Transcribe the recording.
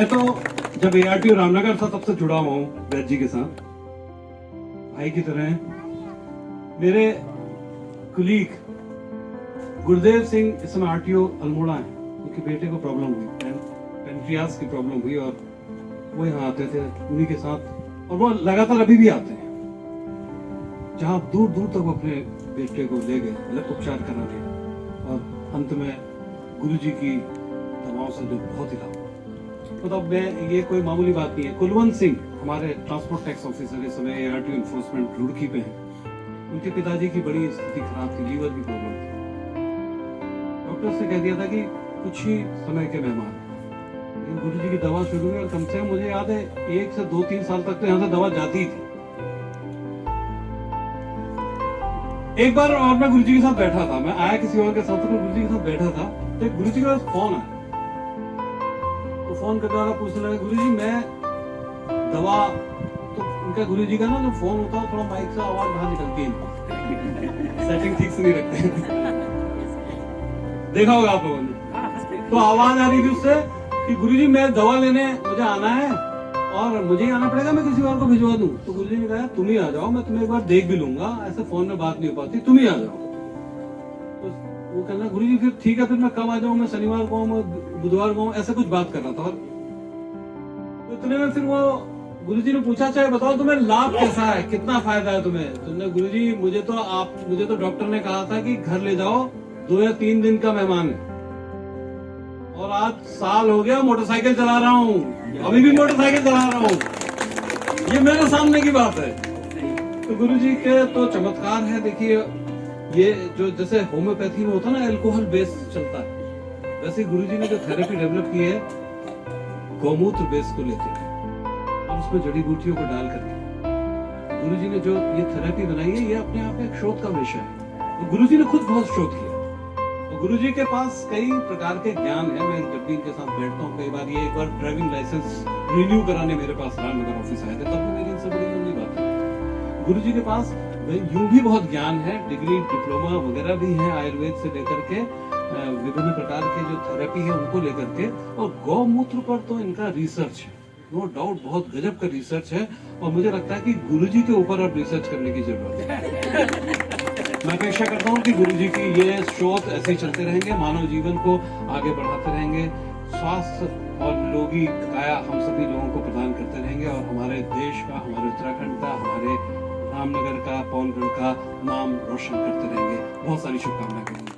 मैं तो जब ARTO रामनगर था तब से जुड़ा हुआ हूँ वैद जी के साथ, भाई की तरह हैं। मेरे कुलीग गुरुदेव सिंह इस समय RTO अल्मोड़ा है। उनके बेटे को प्रॉब्लम हुई, पेनक्रियास की प्रॉब्लम हुई, और वो यहाँ आते थे उन्हीं के साथ, और वो लगातार अभी भी आते हैं। जहाँ दूर दूर तक वो अपने बेटे को ले गए उपचार कराने, और अंत में गुरुजी की दवाओं से जो बहुत इलाज हुआ। मतलब मैं, ये कोई मामूली बात नहीं है। कुलवंत सिंह हमारे ट्रांसपोर्ट टैक्स ऑफिसर इस समय ARTO इन्फोर्समेंट रुड़की पे हैं। उनके पिताजी की बड़ी स्थिति खराब थी, लीवर की प्रॉब्लम थी। डॉक्टर से कह दिया था कि कुछ ही समय के मेहमान, लेकिन गुरुजी की दवा शुरू हुई, और कम से कम मुझे याद है 1 से 2-3 साल तक तो यहाँ से दवा जाती थी। एक बार और मैं गुरुजी के साथ बैठा था, मैं आया किसी और के साथ, तो मैं गुरुजी के साथ बैठा था, तो एक गुरुजी का फोन आया। तो फोन करने वाला पूछने लगा, गुरुजी मैं दवा, तो उनका गुरुजी का ना जो फोन होता है थोड़ा माइक से आवाज बाहर निकलती है, सेटिंग ठीक से नहीं रखते। देखा होगा आप लोगों ने। तो आवाज आ रही थी उससे कि गुरुजी मैं दवा लेने मुझे आना है, और मुझे ही आना पड़ेगा, मैं किसी और को भिजवा दूं। तो गुरुजी ने कहा तुम ही आ जाओ, मैं तुम्हें एक बार देख भी लूंगा, ऐसे फोन में बात नहीं हो पाती, तुम ही आ जाओ। तो वो कहना गुरुजी फिर ठीक है, फिर मैं कब आ जाऊं, मैं शनिवार को आऊं, मैं बुधवार को आऊं, ऐसा कुछ बात कर रहा था। तो इतने में फिर वो गुरुजी ने पूछा, चाहे बताओ तुम्हें लाभ कैसा है, कितना फायदा है तुम्हें। तुमने गुरुजी मुझे तो डॉक्टर ने कहा था कि घर ले जाओ, 2 या 3 दिन का मेहमान है, और आज साल हो गया मोटरसाइकिल चला रहा हूँ, अभी भी मोटरसाइकिल चला रहा हूँ। ये मेरे सामने की बात है। तो गुरुजी के तो चमत्कार है। देखिए, ये जो जैसे होम्योपैथी में होता है ना, अल्कोहल बेस चलता है, वैसे गुरुजी ने जो थेरेपी डेवलप की है, गौमूत्र बेस को लेते हैं और उसमें जड़ी बूटियों को डाल करके गुरुजी ने जो ये थेरेपी बनाई है, ये अपने आप में एक शोध का विषय है। तो गुरुजी ने खुद बहुत शोध किया। गुरुजी के पास कई प्रकार के ज्ञान है। मैं जब भी इनके साथ बैठता हूँ, कई बार ये एक बार ड्राइविंग लाइसेंस रिन्यू कराने मेरे पास रामनगर ऑफिस आए थे, तब भी मेरी इनसे बड़ी लंबी बात है। गुरुजी के पास यूं भी बहुत ज्ञान है, डिग्री डिप्लोमा वगैरह भी है, आयुर्वेद से लेकर के विभिन्न प्रकार के जो थेरेपी है उनको लेकर के, और गौमूत्र पर तो इनका रिसर्च है, नो डाउट बहुत गजब का रिसर्च है। और मुझे लगता है कि गुरुजी के ऊपर अब रिसर्च करने की जरूरत है। मैं अपेक्षा करता हूँ कि गुरुजी की ये शोध ऐसे ही चलते रहेंगे, मानव जीवन को आगे बढ़ाते रहेंगे, स्वास्थ्य और निरोगी काया हम सभी लोगों को प्रदान करते रहेंगे, और हमारे देश का, हमारे उत्तराखंड का, हमारे रामनगर का, पौलगढ़ का नाम रोशन करते रहेंगे। बहुत सारी शुभकामनाएं।